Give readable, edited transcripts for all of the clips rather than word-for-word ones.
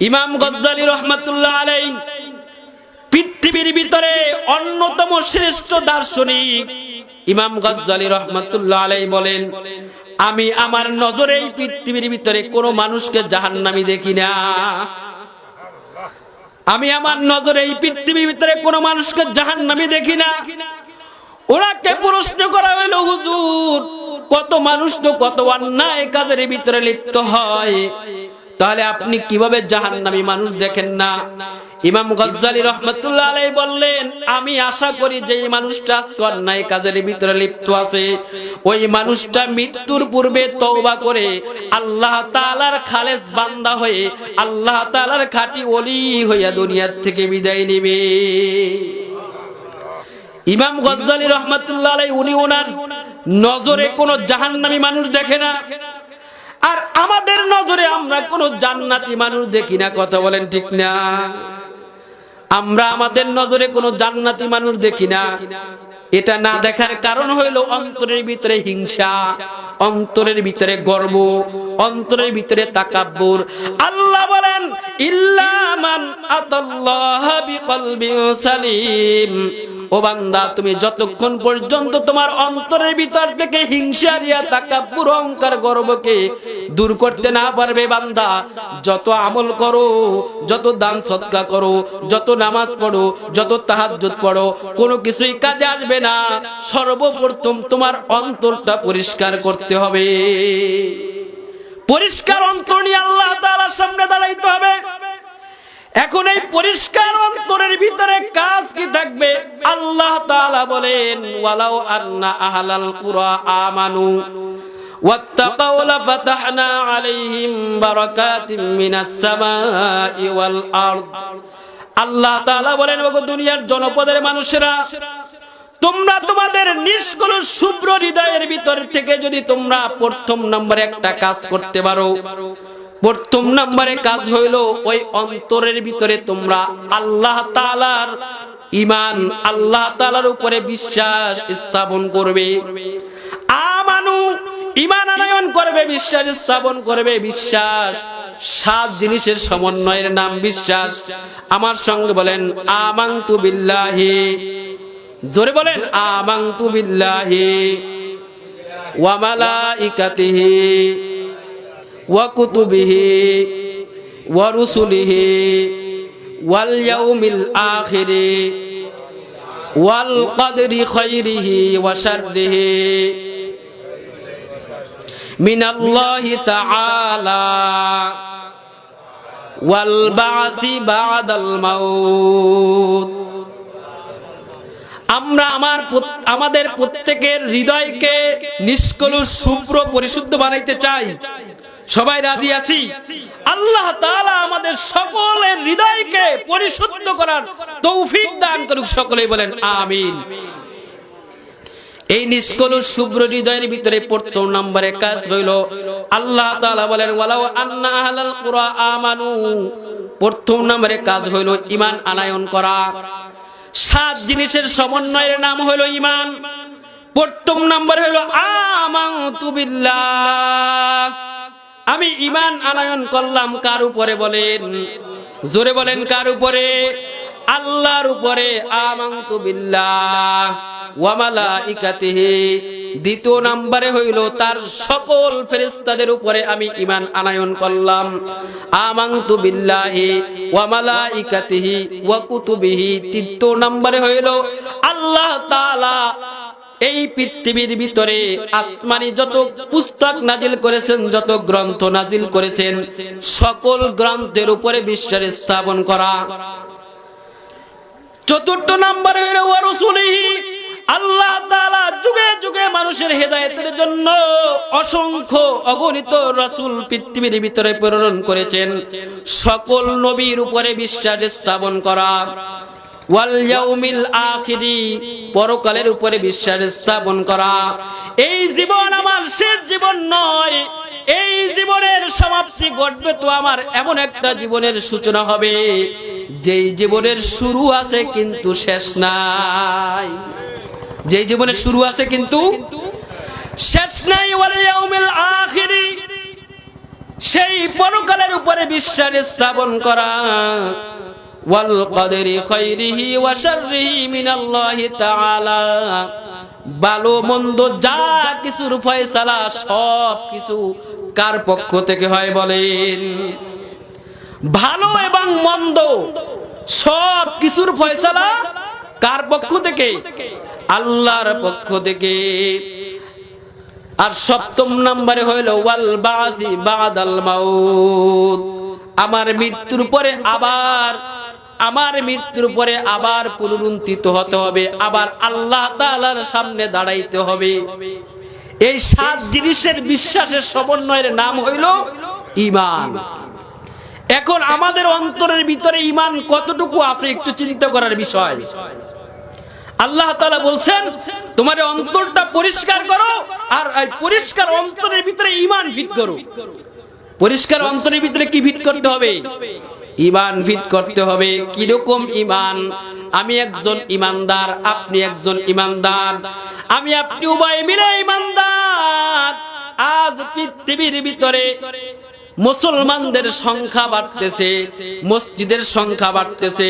ইমাম গজ্জালী রাহমাতুল্লাহ আলাইহি পৃথিবীর ভিতরে অন্যতম শ্রেষ্ঠ দার্শনিক ইমাম গজ্জালী রাহমাতুল্লাহ আলাইহি বলেন, আমি আমার নজরে এই পৃথিবীর ভিতরে কোনো মানুষকে জাহান্নামী দেখি না। আমি আমার নজরে এই পৃথিবীর ভিতরে কোনো মানুষকে জাহান্নামী দেখি না। ওনাকে প্রশ্ন করা হলো, হুজুর কত মানুষ তো কত অন্যায় কাজের ভিতরে লিপ্ত হয়, তাহলে আপনি কিভাবে জাহান্নামী মানুষ দেখেন না? ইমাম গজ্জালী রাহমাতুল্লাহ আলাইহি বললেন, আমি আশা করি যে এই মানুষটা আজকে অন্যায় কাজের ভিতরে লিপ্ত আছে, ওই মানুষটা মৃত্যুর পূর্বে তওবা করে আল্লাহ তাআলার খালেস বান্দা হয়ে আল্লাহ তাআলার খাঁটি ওলি হইয়া দুনিয়ার থেকে বিদায় নেবে। ইমাম গজ্জালী রাহমাতুল্লাহ আলাইহি উনি ওনার নজরে কোনো জাহান্নামী মানুষ দেখে না, আর আমাদের নজরে আমরা কোনো জান্নাতি মানুষ দেখি না। কথা বলেন ঠিক না? আমরা আমাদের নজরে কোনো জান্নাতি মানুষ দেখি না। এটা না দেখার কারণ হইল অন্তরের ভিতরে হিংসা, অন্তরের ভিতরে গর্ব, অন্তরের ভিতরে তাকাব্বুর। আল্লাহ বলেন, ইল্লা মান আতাল্লাহ বিকলবিন সালিম। ও বান্দা, তুমি যতক্ষণ পর্যন্ত তোমার অন্তরের ভিতর থেকে হিংসা রিয়া তাকাব্বুর অহংকার গর্বকে দূর করতে না পারবে, বান্দা যত আমল করো, যত দান সদকা করো, যত নামাজ পড়ো, যত তাহাজ্জুদ পড়ো, কোনো কিছুই কাজে আসবে না। সর্বপ্রথম তোমার অন্তরটা পরিষ্কার করতে হবে। পরিষ্কার অন্তর নিয়ে আল্লাহ তাআলার সামনে দাঁড়াইতে হবে। এখন এই পরিষ্কার অন্তরের ভিতরে কাজ কি থাকবে? আল্লাহ তাআলা বলেন, ওয়ালাউ আন্না আহলাল কুরা আমানু ওয়াত্তাকাউ লাফাতাহনা আলাইহিম বারাকাতিম মিনাস সামাই ওয়াল আরদ। আল্লাহ তাআলা বলেন, ওগো দুনিয়ার জনপদের মানুষেরা, তোমরা তোমাদের নিষ্কলুষ শুভ্র হৃদয়ের ভিতর থেকে যদি তোমরা প্রথম নম্বরে একটা কাজ করতে পারো, প্রথম নম্বরে কাজ হইল ওই অন্তরের ভিতরে তোমরা আল্লাহ তাআলার ঈমান, আল্লাহ তাআলার উপরে বিশ্বাস স্থাপন করবে। আমানু, ঈমান আনয়ন করবে, বিশ্বাস স্থাপন করবে। বিশ্বাস 7 জিনিসের সমন্বয়ের নাম বিশ্বাস। আমার সঙ্গে বলেন, আমানতু বিল্লাহি। জোরে বলেন, আমানতু বিল্লাহি ওয়া মালাইকাতিহি ওয়া কুতুবিহি ওয়া রুসুলিহি ওয়াল ইয়াউমিল আখিরি ওয়াল কদরি খাইরিহি ওয়া শাররিহি মিনাল্লাহি তাআলা ওয়াল বা'সি বা'দাল মাউত। আমরা আমাদের প্রত্যেকের হৃদয়কে নিষ্কলুষ শুভ্র পরিশুদ্ধ বানাইতে চাই। সবাই রাজি আছি? আল্লাহ তাআলা আমাদের সকলের হৃদয়কে পরিশুদ্ধ করার তৌফিক দান করুক। সকলেই বলেন আমিন। এই নিষ্কলুষ শুভ্র হৃদয়ের ভিতরে প্রথম নম্বরে কাজ হইল, আল্লাহ তাআলা বলেন, ওয়ালাউ আন্না আহলাল কুরা আমানু। প্রথম নম্বরে কাজ হইল ঈমান আনয়ন করা। 7 জিনিসের সমন্বয়ের নাম হলো ঈমান। প্রথম নম্বর হলো আমানতু বিল্লাহ। আমি ঈমান আনয়ন করলাম কার উপরে? বলেন, জোরে বলেন, কার উপরে? আল্লাহর উপরে। আমানতু বিল্লাহ ওয়া মালাইকাতিহি। দ্বিতীয় নম্বরে হইল তার সকল ফেরেশতাদের উপরে আমি ঈমান আনয়ন করলাম। আমানতু বিল্লাহি ওয়া মালাইকাতিহি ওয়া কুতুবিহি। তৃতীয় নম্বরে হইল আল্লাহ তাআলা এই পৃথিবীর ভিতরে আসমানি যত পুস্তক নাজিল করেছেন, যত গ্রন্থ নাজিল করেছেন, সকল গ্রন্থের উপরে বিশ্বাস স্থাপন করা। চতুর্থ নম্বরে হইল ওয়া রাসূলিহি। আল্লাহ তাআলা যুগে যুগে মানুষের হেদায়েতের জন্য অসংখ্য অগণিত রাসূল পৃথিবীর ভিতরে প্রেরণ করেছেন। সকল নবীর উপরে বিশ্বাস স্থাপন করা। ওয়াল ইয়াউমিল আখিরি, পরকালের উপরে বিশ্বাস স্থাপন করা। এই জীবন আমার শেষ জীবন নয়। এই জীবনের সমাপ্তি ঘটবে তো আমার এমন একটা জীবনের সূচনা হবে যেই জীবনের শুরু আছে কিন্তু শেষ নাই। যেই জীবনের শুরু আছে কিন্তু শেষ নাই। ওয়াল ইয়াউমিল আখিরি, সেই পরকালের উপরে বিশ্বাস স্থাপন করা। ওয়াল কদরি খাইরিহি ওয়া শাররিহি মিনাল্লাহি তাআলা, ভালো মন্দ যা কিছুর ফয়সালা সব কিছু কার পক্ষ থেকে হয় বলেন? ভালো এবং মন্দ সব কিছুর ফয়সালা কার পক্ষ থেকে? আল্লাহর পক্ষ থেকে। আর সপ্তম নম্বরে হইল ওয়াল বাসি বাদাল মাউত, আমার মৃত্যুর পরে আবার পুনরুত্থিত হতে হবে, আবার আল্লাহ তাআলার সামনে দাঁড়াইতে হবে। এই 7 জিনিসের বিশ্বাসের সমন্বয়ের নাম হইল ঈমান। এখন আমাদের অন্তরের ভিতরে ঈমান কতটুকু আছে একটু চিন্তা করার বিষয়। আল্লাহ তাআলা বলছেন তোমার অন্তরটা পরিষ্কার করো, আর এই পরিষ্কার অন্তরের ভিতরে ঈমান ফিট করো। পরিষ্কার অন্তরের ভিতরে কি ফিট করতে হবে? ঈমান ফিট করতে হবে। কি রকম ঈমান? আমি একজন ঈমানদার, আপনি একজন ঈমানদার, আমি আপনি উভয় মিলে ঈমানদার। আজ পৃথিবীর ভিতরে মুসলমানদের সংখ্যা বাড়তেছে, মসজিদের সংখ্যা বাড়তেছে,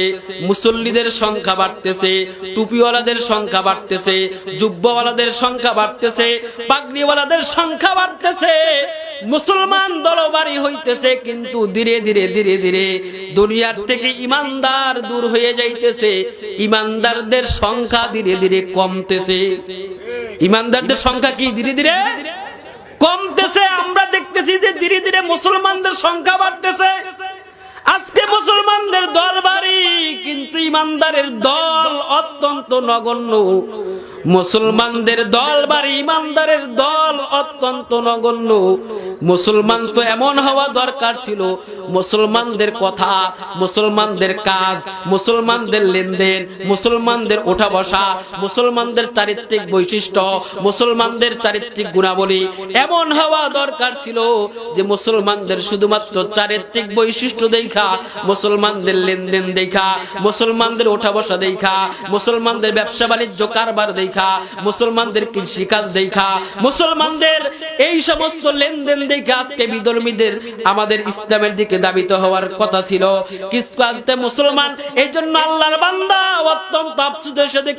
মুসল্লিদের সংখ্যা বাড়তেছে, টুপিওয়ালাদের সংখ্যা বাড়তেছে, জুব্বাওয়ালাদের সংখ্যা বাড়তেছে, পাগড়িওয়ালাদের সংখ্যা বাড়তেছে, মুসলমান দলবাড়ি হইতেছে, কিন্তু ধীরে ধীরে ধীরে ধীরে দুনিয়ার থেকে ঈমানদার দূর হয়ে যাইতেছে। ঈমানদারদের সংখ্যা ধীরে ধীরে কমতেছে। ঈমানদারদের সংখ্যা কি ধীরে ধীরে কমতেছে? আমরা দেখতেছি যে ধীরে ধীরে মুসলমানদের সংখ্যা বাড়তেছে। আজকে মুসলমানদের দল বাড়ি, কিন্তু ঈমানদারের দল অত্যন্ত নগণ্য। মুসলমানদের দল বাড়ি, ঈমানদারের দল অত্যন্ত নগণ্য। মুসলমান তো এমন হওয়া দরকার ছিল, মুসলমানদের কথা, মুসলমানদের কাজ, মুসলমানদের লেনদেন, মুসলমানদের ওঠা বসা, মুসলমানদের চারিত্রিক বৈশিষ্ট্য, মুসলমানদের চারিত্রিক গুণাবলী এমন হওয়া দরকার ছিল যে মুসলমানদের শুধুমাত্র চারিত্রিক বৈশিষ্ট্য দেখা, মুসলমানদের লেনদেন দেখা, মুসলমানদের ওঠা বসা দেখা, মুসলমানদের ব্যবসা বাণিজ্য কারবার দেখা, মুসলমানদের কৃষিকাজ দেখা, মুসলমানদের এই সমস্ত লেনদেন দেখা আজকে বিধর্মীদের আমাদের ইসলামের দিকে দাবিত হওয়ার কথা ছিল। কিন্তু মুসলমান, এই জন্য আল্লাহর বান্দা অত্যন্ত আফসোসের সাথে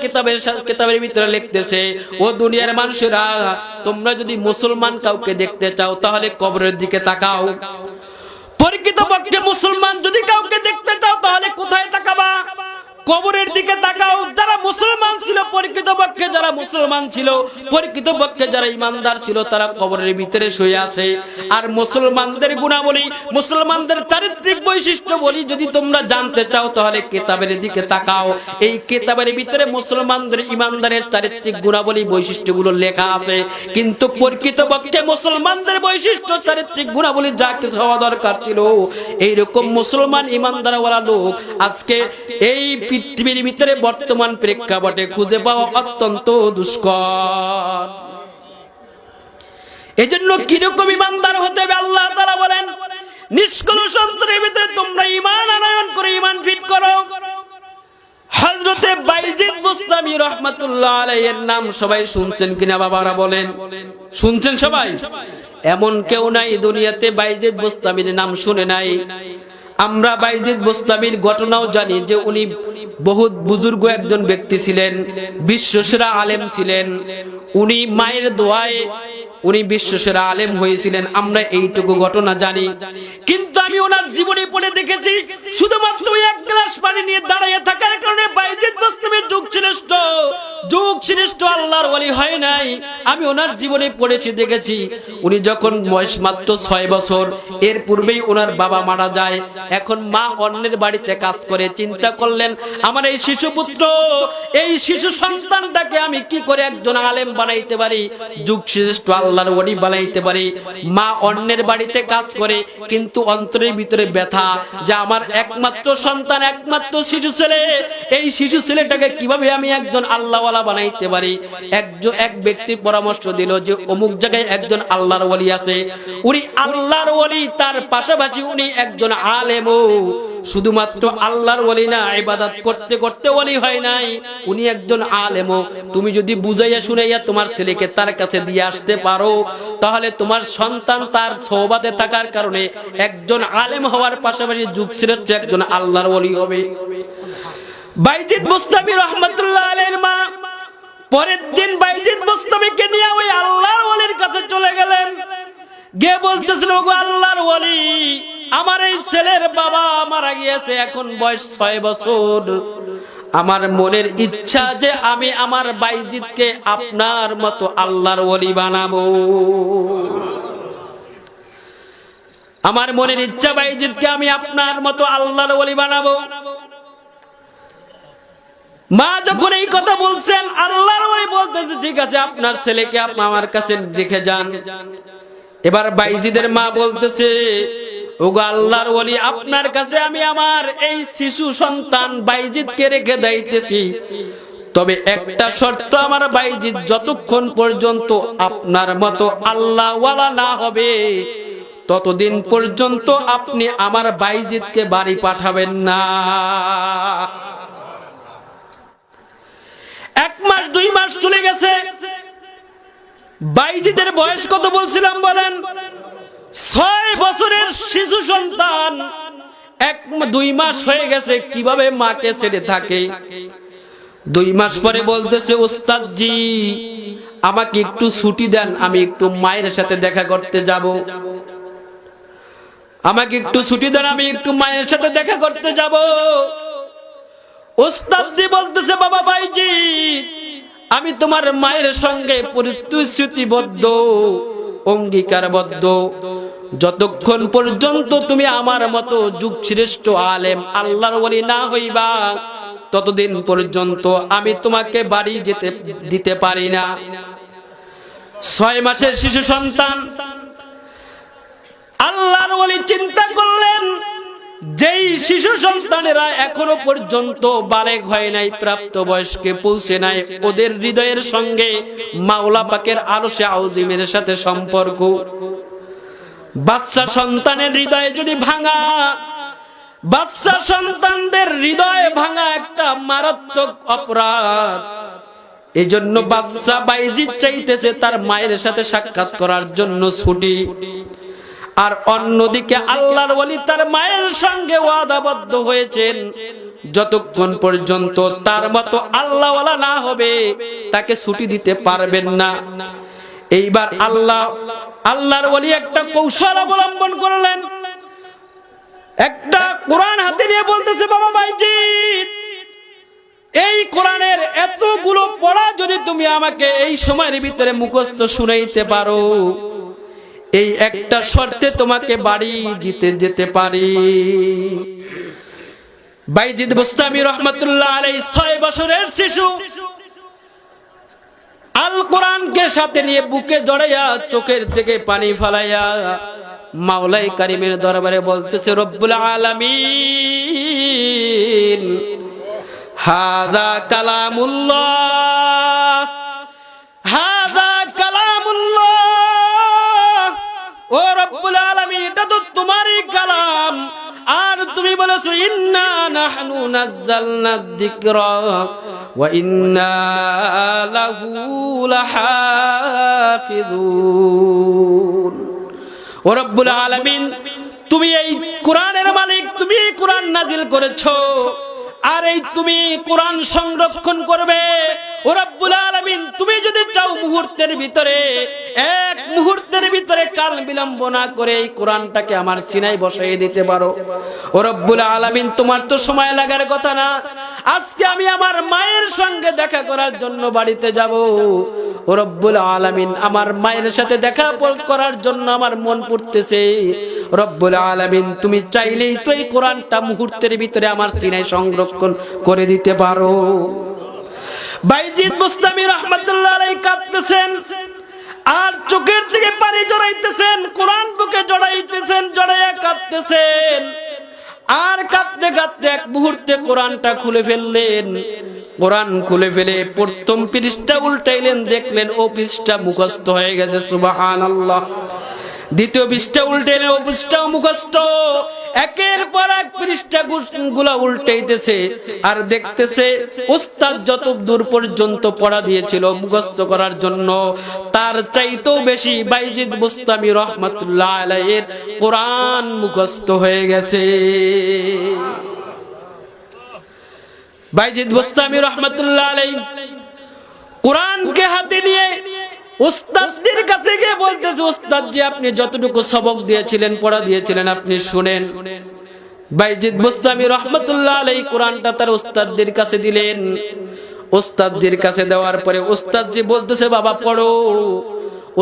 কিতাবের ভিতরে লিখতেছে, ও দুনিয়ার মানুষেরা, তোমরা যদি মুসলমান কাউকে দেখতে চাও তাহলে কবরের দিকে তাকাও। প্রকৃতপক্ষে মুসলমান যদি কাউকে দেখতে চাও তাহলে কোথায় তাকাবা? কবরের দিকে তাকাও। যারা মুসলমান ছিল, প্রকৃতপক্ষে যারা মুসলমান ছিল, প্রকৃতপক্ষে যারা ঈমানদার ছিল, তারা কবরের ভিতরে শুয়ে আছে। আর মুসলমানদের গুণাবলী, মুসলমানদের চারিত্রিক বৈশিষ্ট্য বলি যদি তোমরা জানতে চাও তাহলে কিতাবের দিকে তাকাও। এই কিতাবের ভিতরে মুসলমানদের ঈমানদারের চারিত্রিক গুণাবলী বৈশিষ্ট্যগুলো লেখা আছে, কিন্তু প্রকৃতপক্ষে মুসলমানদের বৈশিষ্ট্য চারিত্রিক গুণাবলী যা কিছু হওয়া দরকার ছিল, এইরকম মুসলমান ঈমানদারওয়ালা লোক আজকে এই পৃথিবীর ভিতরে বর্তমান প্রেক্ষাপটে খুঁজে পাওয়া অত্যন্ত দুষ্কর। এজন্য কিরকম ঈমানদার হতে হবে? আল্লাহ তাআলা বলেন, নিষ্কলুষ অন্তরের ভিতরে তোমরা ঈমান আনয়ন করে ঈমান ফিট করো। হযরতে বাইজিদ বুস্তামি রাহমাতুল্লাহ আলাইহির নাম সবাই শুনছেন কিনা বাবারা বলেন? শুনছেন সবাই? এমন কেউ নাই দুনিয়াতে বাইজিদ বুস্তামির নাম শুনে নাই। আমরা বাইজিদ বুস্তামির ঘটনাও জানি যে উনি বহুত বুজুর্গ একজন ব্যক্তি ছিলেন, বিশ্বসেরা আলেম ছিলেন। উনি মায়ের দোয়ায় উনি বিশ্বসেরা আলেম হয়েছিলেন, আমরা এইটুকু ঘটনা জানি। কিন্তু আমি ওনার জীবনী পড়ে দেখেছি, শুধুমাত্র এক গ্লাস পানি নিয়ে দাঁড়িয়ে থাকার কারণে বাইজিদ বুস্তামির যুগ শ্রেষ্ঠ আল্লাহর ওলি হয় নাই। আমি ওনার জীবনে পড়েছি, দেখেছি। উনি যখন বয়স মাত্র 6 বছর, এর পূর্বেই ওনার বাবা মারা যায়। এখন মা অন্যের বাড়িতে কাজ করে। চিন্তা করলেন, আমার এই শিশু পুত্র, এই শিশু সন্তানটাকে আমি কি করে একজন আলেম বানাইতে পারি, যুগ শ্রেষ্ঠ আল্লাহর ওলি বানাইতে পারি। মা অন্যের বাড়িতে কাজ করে, কিন্তু অন্তরের ভিতরে ব্যথা যে আমার একমাত্র সন্তান, একমাত্র শিশু ছেলে, এই শিশু ছেলেটাকে কিভাবে আমি একজন আল্লাহওয়ালা বানাইতে পারি। এক ব্যক্তির পরামর্শ দিল যে অমুক জায়গায় একজন আল্লাহর ওলি আছে। উনি আল্লাহর ওলি, তার পাশাপাশি উনি একজন আলেমও। শুধুমাত্র আল্লাহর ওলি না, ইবাদত করতে করতে ওলি হয় নাই, উনি একজন আলেমও। তুমি যদি বুঝাইয়া শুনাইয়া তোমার ছেলেকে তার কাছে দিয়ে আসতে পারো, তাহলে তোমার সন্তান তার সোহবাতে থাকার কারণে একজন আলেম হওয়ার পাশাপাশি যুগ শ্রেষ্ঠ একজন আল্লাহর ওলি হবে। বাইজিদ বুস্তামি রহমাতুল্লাহ আলাইহির মা পরের দিন বাইজিদ বুস্তামিকে নিয়ে ওই আল্লাহর ওলির কাছে চলে গেলেন। গিয়ে বলতেছিল, ওগো আল্লাহর ওলি, আমার এই ছেলের বাবা মারা গিয়েছে, এখন বয়স 6 বছর। আমার মনের ইচ্ছা যে আমি আমার বাইজিদকে আপনার মতো আল্লাহর ওলি বানাবো। আমার মনের ইচ্ছা বাইজিদকে আমি আপনার মতো আল্লাহর ওলি বানাবো। মা যখন এই কথা বলছেন, আল্লাহর ওলি বলতেছে, ঠিক আছে, আপনার ছেলেকে আপনি আমার কাছে রেখে যান। এবার বাইজিদের মা বলতেছে, ওগো আল্লাহর ওলি, আপনার কাছে আমি আমার এই শিশু সন্তান বাইজিদকে রেখে যাইতেছি, তবে একটা শর্ত, আমার বাইজিদ যতক্ষণ পর্যন্ত আপনার মতো আল্লাহওয়ালা না হবে ততদিন পর্যন্ত আপনি আমার বাইজিদকে বাড়ি পাঠাবেন না। 1 মাস 2 মাস চলে গেছে। বাইজিদের বয়স কত বলছিলাম বলেন? 6 বছরের শিশু সন্তান। 1-2 মাস হয়ে গেছে, কিভাবে মাকে ছেড়ে থাকে। 2 মাস পরে বলতেছে, ওস্তাদ জি, আমাকে একটু ছুটি দেন, আমি একটু মায়ের সাথে দেখা করতে যাব। আমাকে একটু ছুটি দেন, আমি একটু মায়ের সাথে দেখা করতে যাব। ওস্তাদ জি বলতেছে, বাবা বাইজিদ, আমি তোমার মায়ের সঙ্গে প্রতিশ্রুতিবদ্ধ, অঙ্গীকারবদ্ধ, যতক্ষণ পর্যন্ত তুমি আমার মতো যুগশ্রেষ্ঠ আলেম আল্লাহর ওলি না হইবা ততদিন পর্যন্ত আমি তোমাকে বাড়ি যেতে দিতে পারি না। 6 মাসের শিশু সন্তান। আল্লাহর ওলি চিন্তা করলেন, যেই শিশু সন্তানেরা এখনো পর্যন্ত বালেগ হয় নাই, প্রাপ্ত বয়স্কে পৌঁছে নাই, ওদের হৃদয়ের সঙ্গে মাওলা পাকের আরশে আযীমের সাথে সম্পর্ক। বাচ্চা সন্তানের হৃদয়ে যদি ভাঙা, বাচ্চা সন্তানদের হৃদয়ে ভাঙা একটা মারাত্মক অপরাধ। এই জন্য বাচ্চা বাইজিদ চাইতেছে তার মায়ের সাথে সাক্ষাৎ করার জন্য ছুটি। আর অন্যদিকে আল্লাহর ওলি তার মায়ের সঙ্গে ওয়াদাবদ্ধ হয়েছেন, যতক্ষণ পর্যন্ত তার মতো আল্লাহওয়ালা না হবে তাকে ছুটি দিতে পারবেন না। এইবার আল্লাহর ওলি একটা কৌশল অবলম্বন করলেন। একটা কোরআন হাতে নিয়ে বলতেছে, বাবা বাইজিদ, এই কোরআনের এতগুলো পড়া যদি তুমি আমাকে এই সময়ের ভিতরে মুখস্থ শুনাইতে পারো, এই একটা শর্তে তোমাকে বাড়ি যেতে পারি। বাইজিদ বুস্তামি রহমাতুল্লাহ আলাইহি 6 বছরের শিশু আল কোরআনকে সাথে নিয়ে বুকে জড়াইয়া চোখের থেকে পানি ফেলাইয়া মাওলাই কারিমের দরবারে বলতেছে, রব্বুল আলামিন, হাযা কালামুল্লাহ, হাযা কালামুল্লাহ। ও রব্বুল আলামিন, এটা তো তোমারই কালাম। আর তুমি বলেছো, ইন্না নাহনু নাযালনা যিকরা ওয়া ইন্না লাহু লাহাফিজুন। ও রব্বুল আলামিন, তুমি এই কোরআনের মালিক, তুমি এই কোরআন নাজিল করেছো, আর এই তুমি কোরআন সংরক্ষণ করবে। ও রব্বুল আলামিন, তুমি যদি চাও মুহূর্তের ভিতরে, এক মুহূর্তের ভিতরে কাল বিলম্ব না করে এই কোরআনটাকে আমার সিনায় বসাইয়ে দিতে পারো। ও রব্বুল আলামিন, তোমার তো সময় লাগার কথা না। আজকে আমি আমার মায়ের সঙ্গে দেখা করার জন্য বাড়িতে যাব। ও রব্বুল আলামিন, আমার মায়ের সাথে দেখা করার জন্য আমার মন পড়তেছে। রব্বুল আলামিন, তুমি চাইলেই তো এই কোরআনটা মুহূর্তের ভিতরে আমার সিনায় সংরক্ষণ করে দিতে পারো। বাইজিদ বুস্তামি রহমাতুল্লাহ আলাইহি কাঁদতেছেন, আর চোখের থেকে পানি জড়াইতেছেন, কোরআন বুকে জড়াইতেছেন, জড়াইয়া কাঁদতেছেন। আর কাঁদতে কাঁদতে এক মুহূর্তে কোরআনটা খুলে ফেললেন। কোরআন খুলে ফেলে প্রথম পৃষ্ঠা উল্টাইলেন, দেখলেন ও পৃষ্ঠা মুখস্থ হয়ে গেছে। সুবহানাল্লাহ। দ্বিতীয় পৃষ্ঠা উল্টাইলেন, ও পৃষ্ঠাও মুখস্থ। একের পর এক পৃষ্ঠা গুলা উল্টাইতেছে আর দেখতেছে উস্তাদ যত দূর পর্যন্ত পড়া দিয়েছিল মুখস্থ করার জন্য তার চাইতেও বেশি বাইজিদ বুস্তামি রহমাতুল্লাহ আলাইহির কোরআন মুখস্থ হয়ে গেছে। বাইজিদ বুস্তামি রহমাতুল্লাহ আলাইহি কোরআনকে হাতে নিয়ে উস্তাদের কাছে গিয়ে বলতেছে, উস্তাদ জি আপনি যতটুকু সবক দিয়েছিলেন পড়া দিয়েছিলেন আপনি শুনেন। বাইজিদ বুস্তামি রহমাতুল্লাহ আলাইহি কোরআনটা তার উস্তাদের কাছে দিলেন। উস্তাদজির কাছে দেওয়ার পরে উস্তাদজি বলতেছে বাবা পড়ো।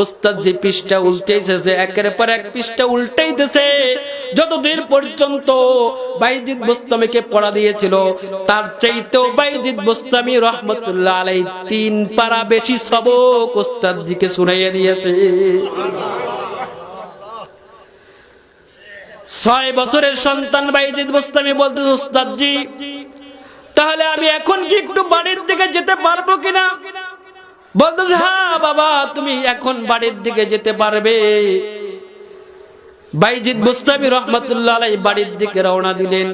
উস্তাদজি পৃষ্ঠা উল্টাইতেছে, একের পর এক পৃষ্ঠা উল্টাইতেছে, যতদূর পর্যন্ত বাইজিদ বুস্তামিকে পড়া দিয়েছিল তার চাইতেও বাইজিদ বুস্তামি রহমাতুল্লাহ আলাইহি 3 পারা বেশি সবক উস্তাদজিকে শুনাইয়া দিয়েছে। 6 বছরের সন্তান বাইজিদ বুস্তামি বলতেছে, উস্তাদজি তাহলে আমি এখন কি একটু বাড়ির দিকে যেতে পারবো কিনা? বলতেছে হ্যাঁ বাবা তুমি এখন বাড়ির দিকে যেতে পারবে। বাইজিদ বুস্তামি রহমাতুল্লাহ আলাইহি বাড়ির দিকে রওনা দিলেন।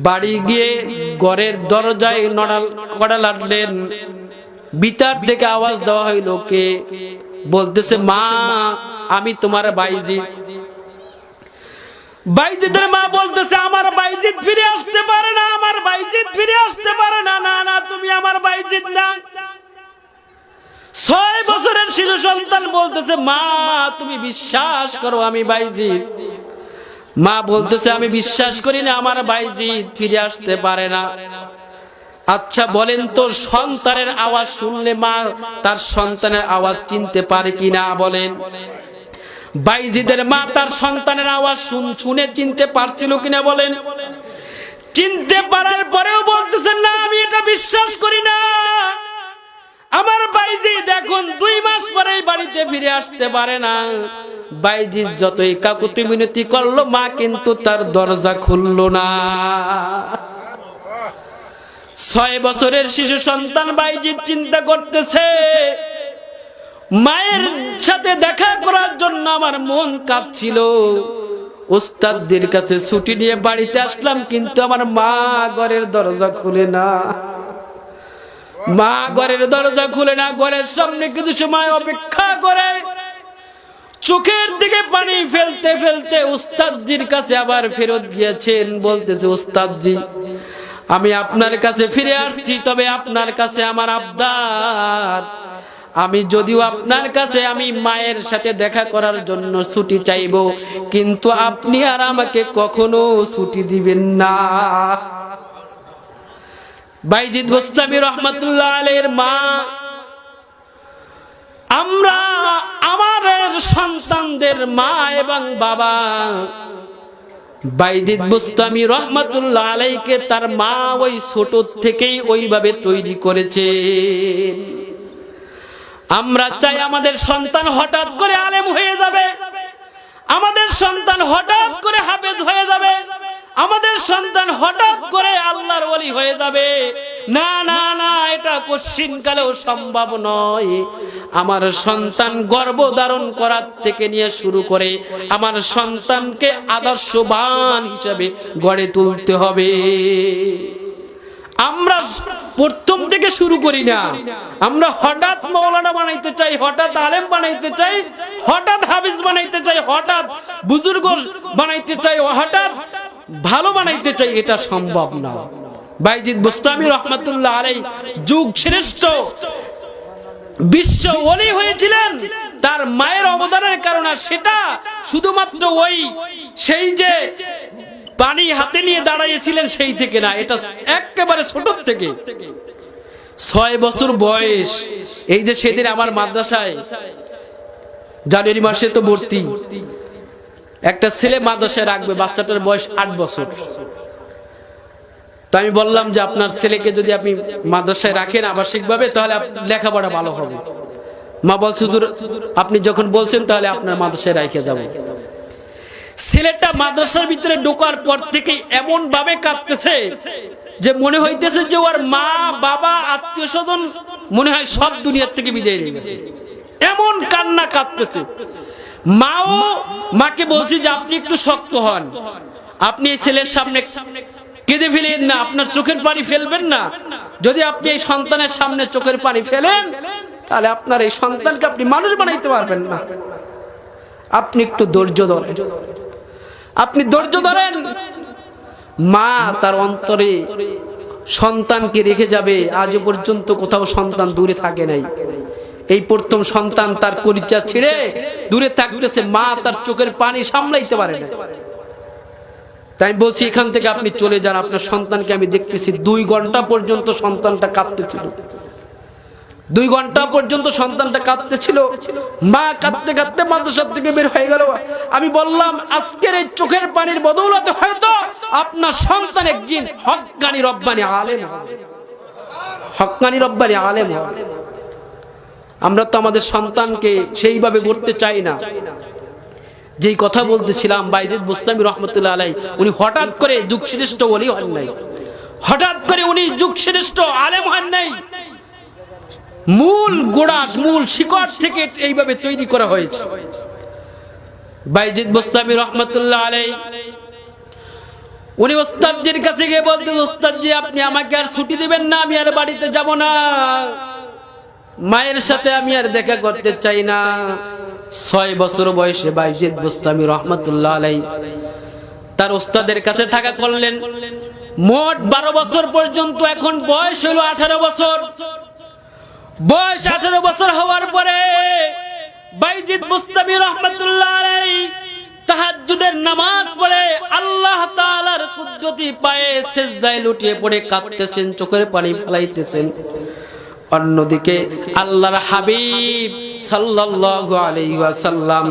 বাড়ি গিয়ে ঘরের দরজায় কড়া লাগলেন। ভিতর থেকে আওয়াজ দেওয়া হইল, কে? বলতেছে মা আমি তোমার বাইজিদ। বাইজিদের মা বলতেছে আমার বাইজিদ ফিরে আসতে পারে না, আমার বাইজিদ ফিরে আসতে পারে না। না না তুমি আমার বাইজিদ না। 6 বছরের শিশু সন্তান বলতেছে মা তুমি বিশ্বাস করো আমি বাইজিদ। মা বলতেছে আমি বিশ্বাস করি না, আমার বাইজিদ ফিরে আসতে পারে না। আচ্ছা বলেন তো সন্তানের আওয়াজ শুনলে মা তার সন্তানের আওয়াজ চিনতে পারে কিনা বলেন? বাইজিদের মা তার সন্তানের আওয়াজ শুনে চিনতে পারছিল কিনা বলেন? চিনতে পারার পরেও বলতেছেন না আমি এটা বিশ্বাস করি না, আমার বাইজিদ এখন 2 মাস পরেই বাড়িতে ফিরে আসতে পারে না। বাইজিদ যতই কাকুতি মিনতি করলো মা কিন্তু তার দরজা খুললো না। 6 বছরের শিশু সন্তান বাইজিদ চিন্তা করতেছে মায়ের সাথে দেখা করার জন্য আমার মন কাঁপছিল। উস্তাদদের কাছে ছুটি নিয়ে বাড়িতে আসলাম কিন্তু আমার মা ঘরের দরজা খুলে না। মা ঘরের দরজা খুলে না। ঘরের সামনে কিছু সময় অপেক্ষা করে চোখের দিকে পানি ফেলতে ফেলতে উস্তাদজির কাছে আবার ফেরত গিয়েছেন। বলতেছে উস্তাদজি আমি আপনার কাছে ফিরে আসছি, তবে আপনার কাছে আমার আবদার, আমি যদিও আপনার কাছে আমি মায়ের সাথে দেখা করার জন্য ছুটি চাইবো কিন্তু আপনি আর আমাকে কখনো ছুটি দিবেন না। বাইজিদ বুস্তামি রহমাতুল্লাহ আলাইহির মা আমরা আমাদের সন্তানদের মা এবং বাবা বাইজিদ বুস্তামি রহমাতুল্লাহ আলাইহিকে তার মা ওই ছোট থেকেই ওইভাবে তৈরি করেছে। আমরা চাই আমাদের সন্তান হঠাৎ করে আলেম হয়ে যাবে, আমাদের সন্তান হঠাৎ করে হাফেজ হয়ে যাবে, আমাদের সন্তান হঠাৎ করে আল্লাহর ওলি হয়ে যাবে। না না না এটা কোশ্চিনকালেও সম্ভব নয়। আমার সন্তান গর্ভধারণ করার থেকে নিয়ে শুরু করে আমার সন্তানকে আদর্শবান হিসেবে গড়ে তুলতে হবে। আমরা প্রথম থেকে শুরু করি না, আমরা হঠাৎ মাওলানা বানাইতে চাই, হঠাৎ আলেম বানাইতে চাই, হঠাৎ হাফেজ বানাইতে চাই, হঠাৎ বুজুর্গ বানাইতে চাই, হঠাৎ ভালো বানাইতে চাই, এটা সম্ভব না। বাইজিদ বুস্তামি রহমাতুল্লাহ আলাইহি যুগ শ্রেষ্ঠ বিশ্ব ওলি হয়েছিলেন তার মায়ের অবদানের কারণে। সেটা শুধুমাত্র ওই সেই যে পানি হাতে নিয়ে দাঁড়িয়েছিলেন সেই থেকে না, এটা একেবারে ছোট থেকে। 6 বছর বয়স। এই যে সেদিন আমার মাদ্রাসায় জানুয়ারি মাসে তো ভর্তি, একটা ছেলে মাদ্রাসায় রাখবে, বাচ্চাটার বয়স 8 বছর। তো আমি বললাম যে আপনার ছেলেকে যদি আপনি মাদ্রাসায় রাখেন আবাসিকভাবে তাহলে লেখাপড়া ভালো হবে। মা বলছে হুজুর আপনি যখন বলছেন তাহলে আপনার মাদ্রাসায় রেখে যাব। ছেলেটা মাদ্রাসার ভিতরে ঢোকার পর থেকে এমন ভাবে কাঁদতেছে যে মনে হইতেছে যে ওর মা বাবা আত্মীয় স্বজন মনে হয় সব দুনিয়ার থেকে বিদায় নিয়ে গেছে, এমন কান্না কাঁদতেছে। মাকে বলছি যে আপনি একটু শক্ত হন, আপনি এই ছেলের সামনে কেঁদে ফেলেন না, আপনার চোখের পানি ফেলবেন না। যদি আপনি এই সন্তানের সামনে চোখের পানি ফেলেন, তাহলে আপনার এই সন্তানকে আপনি মানুষ বানাইতে পারবেন না। আপনি একটু ধৈর্য ধরেন, আপনি ধৈর্য ধরেন। মা তার অন্তরে সন্তানকে রেখে যাবে, আজও পর্যন্ত কোথাও সন্তান দূরে থাকে নাই। এই প্রথম সন্তান তার কলিজা ছেড়ে দূরে থাকতেছে, মা তার চোখের পানি সামলাইতে পারে না। তাই বলছি, এখান থেকে আপনি চলে যান। আপনার সন্তানকে আমি দেখতেছি 2 ঘন্টা পর্যন্ত সন্তানটা কাঁদতেছিল, 2 ঘন্টা পর্যন্ত সন্তানটা কাঁদতেছিল। মা কাঁদতে কাঁদতে মাদ্রাসা থেকে বের হয়ে গেল। আমি বললাম, আজকের এই চোখের পানির বদৌলতে হয়তো আপনার সন্তান একদিন হক্কানি রব্বানি আলেম হবে, হক্কানি রব্বানি আলেম হবে। আমরা তো আমাদের সন্তানকে সেইভাবে গড়তে চাই না। যেই কথা বলতেছিলাম, বাইজিদ বুস্তামি রহমতুল্লাহ আলাইহি, উনি হঠাৎ করে যুগশ্রেষ্ঠ ওলি হন নাই, হঠাৎ করে উনি যুগশ্রেষ্ঠ আলেম হন নাই। মূল গোড়া, মূল শিকড় থেকে এইভাবে তৈরি করা হয়েছে। বাইজিদ বুস্তামি রহমতুল্লাহ আলাইহি উনি ওস্তাদজির কাছে গিয়ে বলতেন, ওস্তাদজি আপনি আমাকে আর ছুটি দিবেন না, আমি আর বাড়িতে যাব না, মায়ের সাথে আমি আর দেখা করতে চাই না। 6 বছর বয়সে বাইজিদ বুস্তামি রহমতুল্লাহ আলাইহি তার ওস্তাদের কাছে থাকা করলেন মোট 12 বছর পর্যন্ত। এখন বয়স হলো 18 বছর। বয়স 18 বছর হওয়ার পরে বাইজিদ বুস্তামি রহমতুল্লাহ আলাইহি তাহাজ্জুদের নামাজ পড়ে আল্লাহ তাআলার কুদরতি পায়ে সিজদায় লুটিয়ে পড়ে কাঁদতেছেন, চোখের পানি ফেলাইতেছেন। অন্যদিকে আল্লাহর হাবিব সাল্লাল্লাহু আলাইহি ওয়াসাল্লাম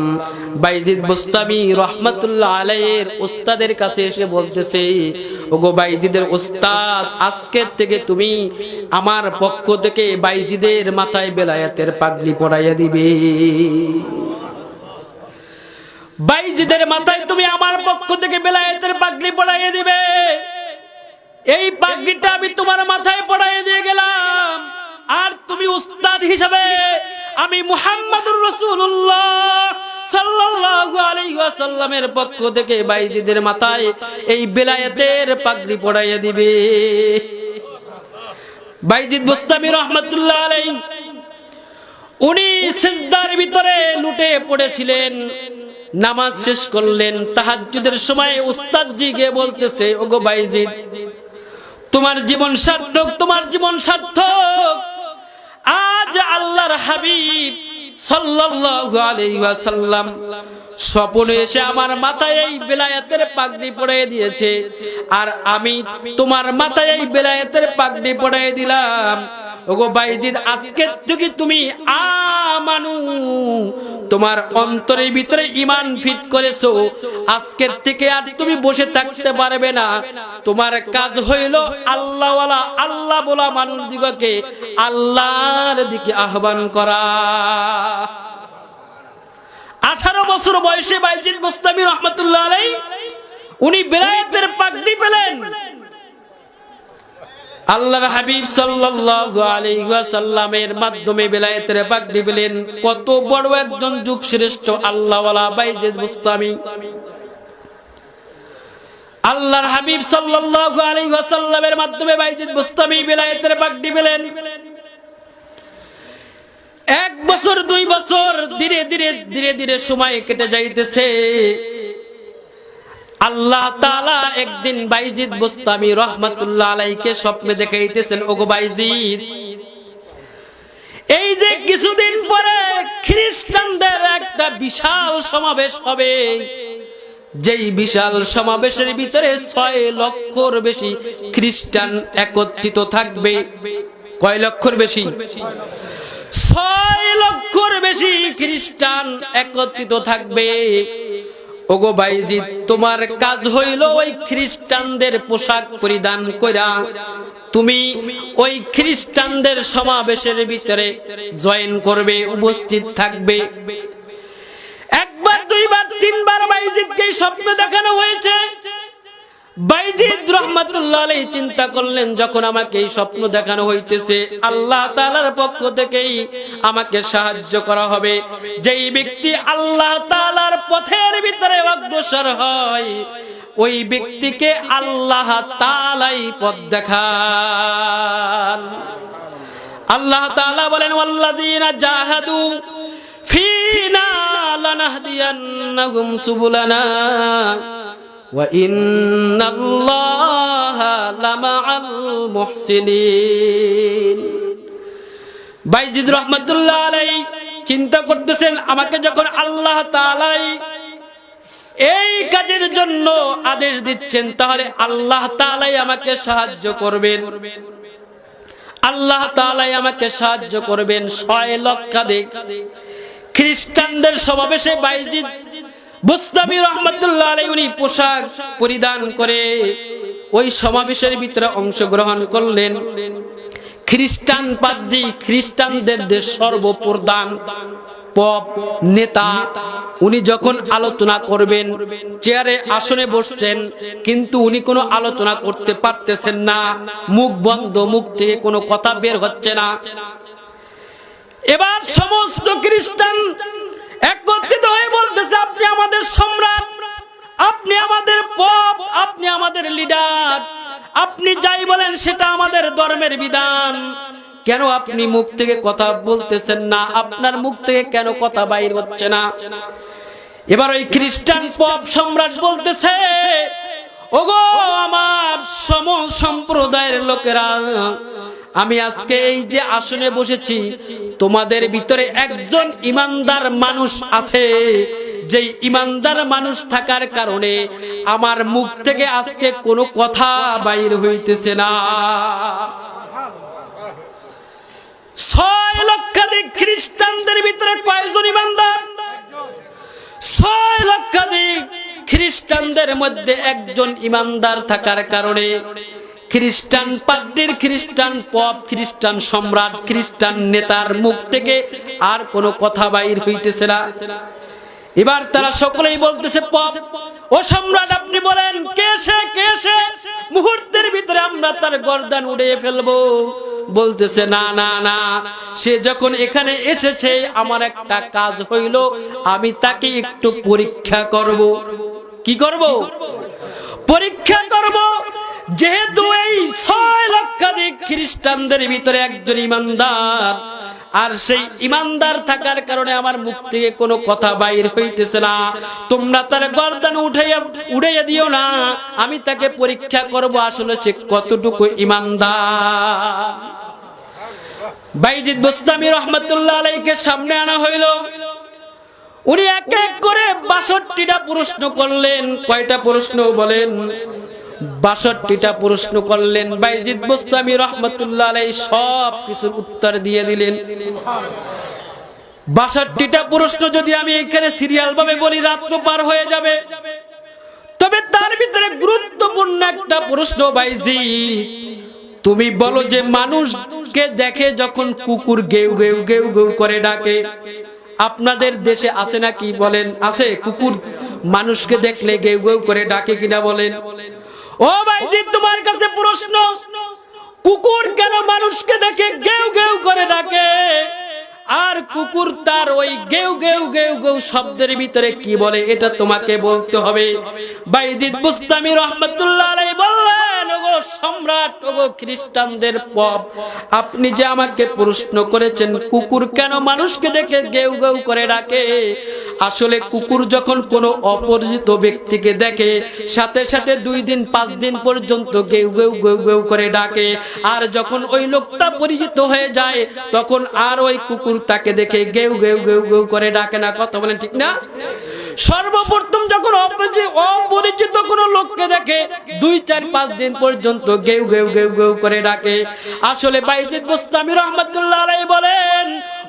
বাইজিদ বুস্তামি রহমাতুল্লাহ আলাইহির উস্তাদের কাছে এসে বলতেছে, ওগো বাইজিদের উস্তাদ, আজকে থেকে তুমি আমার পক্ষ থেকে বাইজিদের মাথায় বেলায়েতের পাগড়ি পরাইয়া দিবে। বাইজিদের মাথায় তুমি আমার পক্ষ থেকে বেলায়েতের পাগড়ি পরাইয়া দিবে। এই পাগড়িটা আমি তোমার মাথায় পরাইয়া দিয়ে গেলাম, আর তুমি উস্তাদ হিসেবে আমি মুহাম্মদুর রাসূলুল্লাহ সাল্লাল্লাহু আলাইহি ওয়াসাল্লামের পক্ষ থেকে বাইজিদের মাথায় এই বেলায়েতের পাগড়ি পরাইয়া দিবে। বাইজিদ বুস্তামি রহমাতুল্লাহ আলাইহি উনি সিজদার ভিতরে লুটে পড়েছিলেন, নামাজ শেষ করলেন। তাহাজ্জুদের সময় উস্তাদজি গিয়ে বলতেছে, ওগো বাইজিদ, তোমার জীবন সার্থক, তোমার জীবন সার্থক। আজ আল্লাহর হাবিব সাল্লাল্লাহু আলাইহি ওয়াসাল্লাম স্বপ্নে এসে আমার মাথায় এই বেলায়েতের পাগড়ি পরিয়ে দিয়েছে, আর আমি তোমার মাথায় এই বেলায়েতের পাগড়ি পরিয়ে দিলাম। ওগো বাইজিদ, আজকে থেকে তুমি আমানু, তোমার অন্তরের ভিতরে ঈমান ফিট করেছো। আজকের থেকে আর তুমি বসে থাকতে পারবে না। তোমার কাজ হইল আল্লাহওয়ালা, আল্লাহ বলা মানুষ দিগকে আল্লাহর দিকে আহ্বান করা। 18 বছর বয়সে বাইজিদ বুস্তামি রহমাতুল্লাহ আলাইহি উনি বেলায়েতের পাগড়ি পেলেন। আল্লাহর হাবিব সাল্লাল্লাহু আলাইহি ওয়াসাল্লামের মাধ্যমে বেলায়েতের পাগড়ি পেলেন। কত বড় একজন যুগ শ্রেষ্ঠ আল্লাহওয়ালা বাইজিদ বুস্তামি। আল্লাহর হাবিব সাল্লাল্লাহু আলাইহি ওয়াসাল্লামের মাধ্যমে বাইজিদ বুস্তামি বেলায়েতের পাগড়ি পেলেন। 1 বছর 2 বছর ধীরে ধীরে ধীরে ধীরে সময় কেটে যাইতেছে। আল্লাহ তাআলা একদিন বাইজিদ বুস্তামি রহমাতুল্লাহ আলাইহিকে স্বপ্নে দেখাইতেছেন, ওগো বাইজিদ, এই যে কিছুদিন পরে খ্রিস্টানদের একটা বিশাল সমাবেশ হবে, যেই বিশাল সমাবেশের ভিতরে 6 লক্ষর বেশি খ্রিস্টান একত্রিত থাকবে। কয় লক্ষর বেশি? 6 লক্ষর বেশি খ্রিস্টান একত্রিত থাকবে। ওগো বাইজিদ, তোমার কাজ হইল ওই খ্রিস্টানদের পোশাক পরিধান কইরা তুমি ওই খ্রিস্টানদের সমাবেশের ভিতরে জয়েন করবে, উপস্থিত থাকবে। 1 বার 2 বার 3 বার বাইজিদকে স্বপ্ন দেখানো হয়েছে। বাইজিদ রহমাতুল্লাহ আলাইহি চিন্তা করলেন, যখন আমাকে এই স্বপ্ন দেখানো হইতেছে, আল্লাহ তাআলার পক্ষ থেকেই আমাকে সাহায্য করা হবে। যেই ব্যক্তি আল্লাহ তাআলার পথের ভিতরে অগ্রসর হয়, ওই ব্যক্তিকে আল্লাহ তাআলাই পথ দেখান। আল্লাহ তাআলা বলেন ওয়াল্লাযীনা জাহাদু ফীনা লানাহদিয়ান্নাহুম সুবুলানা ওয়া ইন্নাল্লাহা লামাআল মুহসিনিন। বাইজিদ রাহমাতুল্লাহ আলাইহি চিন্তা করতেছেন, আমাকে যখন আল্লাহ তাআলাই এই কাজের জন্য আদেশ দিচ্ছেন, তাহলে আল্লাহ তাআলাই আমাকে সাহায্য করবেন, আল্লাহ তাআলাই আমাকে সাহায্য করবেন। 6 লক্ষাধিক খ্রিস্টানদের সমাবেশে বাইজিদ বুস্তামি রাহমাতুল্লাহ আলাইহি উনি পোশাক পরিধান করে ওই সমাবেশের ভিতরে অংশগ্রহণ করলেন। খ্রিস্টান পাদ্রী, খ্রিস্টানদের সর্বপ্রধান পপ নেতা, উনি যখন আলোচনা করবেন চেয়ারে আসনে বসছেন, কিন্তু উনি কোনো আলোচনা করতে পারতেছেন না, মুখ বন্ধ, মুখ থেকে কোনো কথা বের হচ্ছে না। এবার সমস্ত খ্রিস্টান একত্রিত হয়ে বলতেছে, আপনি আমাদের সম্রাট, আপনি আমাদের পপ, আপনি আমাদের লিডার, আপনি যাই বলেন সেটা আমাদের ধর্মের বিধান, কেন আপনি মুখ থেকে কথা বলতেছেন না, আপনার মুখ থেকে কেন কথা বাইর হচ্ছে না? এবার ওই খ্রিস্টান পপ সম্রাট বলতেছে, ওগো আমার সম্প্রদায়ের লোকেরা, আমি আজকে এই যে আসনে বসেছি, তোমাদের ভিতরে একজন ইমানদার মানুষ আছে, যেই ইমানদার মানুষ থাকার কারণে আমার মুখ থেকে আজকে কোনো কথা বাইর হইতেছে না। 6 লক্ষাধিক খ্রিস্টানদের ভিতরে কয়জন ইমানদার? 6 লক্ষাধিক খ্রিস্টানদের মধ্যে একজন ইমানদার থাকার কারণে খ্রিস্টান পাদ্রীর, খ্রিস্টান পপ, খ্রিস্টান সম্রাট, খ্রিস্টান নেতার মুখ থেকে আর কোনো কথা বাইর হইতেছে না। এবার তারা সকলেই বলতেছে, পপ ও সম্রাট, আপনি বলেন কে সে? মুহূর্তের ভিতরে আমরা তার গর্দান উড়িয়ে ফেলবো। বলতেছে, না না না, সে যখন এখানে এসেছে আমার একটা কাজ হইল, আমি তাকে একটু পরীক্ষা করব। কি করব? পরীক্ষা করব। যেহেতু এই 6 লক্ষাধিক খ্রিস্টানদের ভিতরে একজন ইমানদার, আর সেই ইমানদার থাকার কারণে আমার মুখ থেকে কোনো কথা বাইর হইতেছে না, তোমরা তার গর্দান উড়াইয়া দিও না, আমি তাকে পরীক্ষা করব আসলে সে কতটুকু ইমানদার। বাইজিদ বুস্তামি রাহমাতুল্লাহ আলাইহিকে সামনে আনা হইল। উনি এক এক করে 62টা প্রশ্ন করলেন। কয়টা প্রশ্ন বলেন? 62টা প্রশ্ন করলেন। বাইজিদ বুস্তামি রাহমাতুল্লাহ আলাইহি সব কিছুর উত্তর দিয়ে দিলেন। 62টা প্রশ্ন যদি আমি এখানে সিরিয়াল ভাবে বলি, রাত্র পার হয়ে যাবে। তবে তার ভিতরে গুরুত্বপূর্ণ একটা প্রশ্ন, বাইজিদ তুমি বলো যে মানুষকে দেখে যখন কুকুর গেউ গেউ গেউ গেউ করে ডাকে, আপনাদের দেশে আছে নাকি? বলেন আছে? কুকুর মানুষকে দেখলে গেউ গেউ করে ডাকে কিনা বলেন? ও বাইজিদ, তোমার কাছে প্রশ্ন, কুকুর কেন মানুষকে দেখে গেউ গেউ করে ডাকে? আর কুকুর তার ওই গেউ গেউ গেউ গেউ শব্দের ভিতরে কি বলে, এটা তোমাকে বলতে হবে। বাইজিদ বুস্তামি রাহমাতুল্লাহ আলাইহি বললেন, ওগো সম্রাট, ওগো খ্রিস্টানদের পপ, আপনি যে আমাকে প্রশ্ন করেছেন কুকুর কেন মানুষকে দেখে গেউ গেউ করে ডাকে, আসলে কুকুর যখন কোনো অপরিচিত ব্যক্তিকে দেখে সাথে সাথে 2 দিন 5 দিন পর্যন্ত গেউ গেউ গেউ গেউ করে ডাকে, আর যখন ওই লোকটা পরিচিত হয়ে যায় তখন আর ওই কুকুর তাকে দেখে গেউ গেউ গেউ গেউ করে ডাকে না। কথা বলেন ঠিক না? সর্বপ্রথম যখন অপরিচিত কোনো লোককে দেখে 2, 4, 5 দিন পর্যন্ত গেউ গেউ গেউ গেউ করে ডাকে। আসলে বাইজিদ বুস্তামি রাহমাতুল্লাহ আলাইহি বলেন,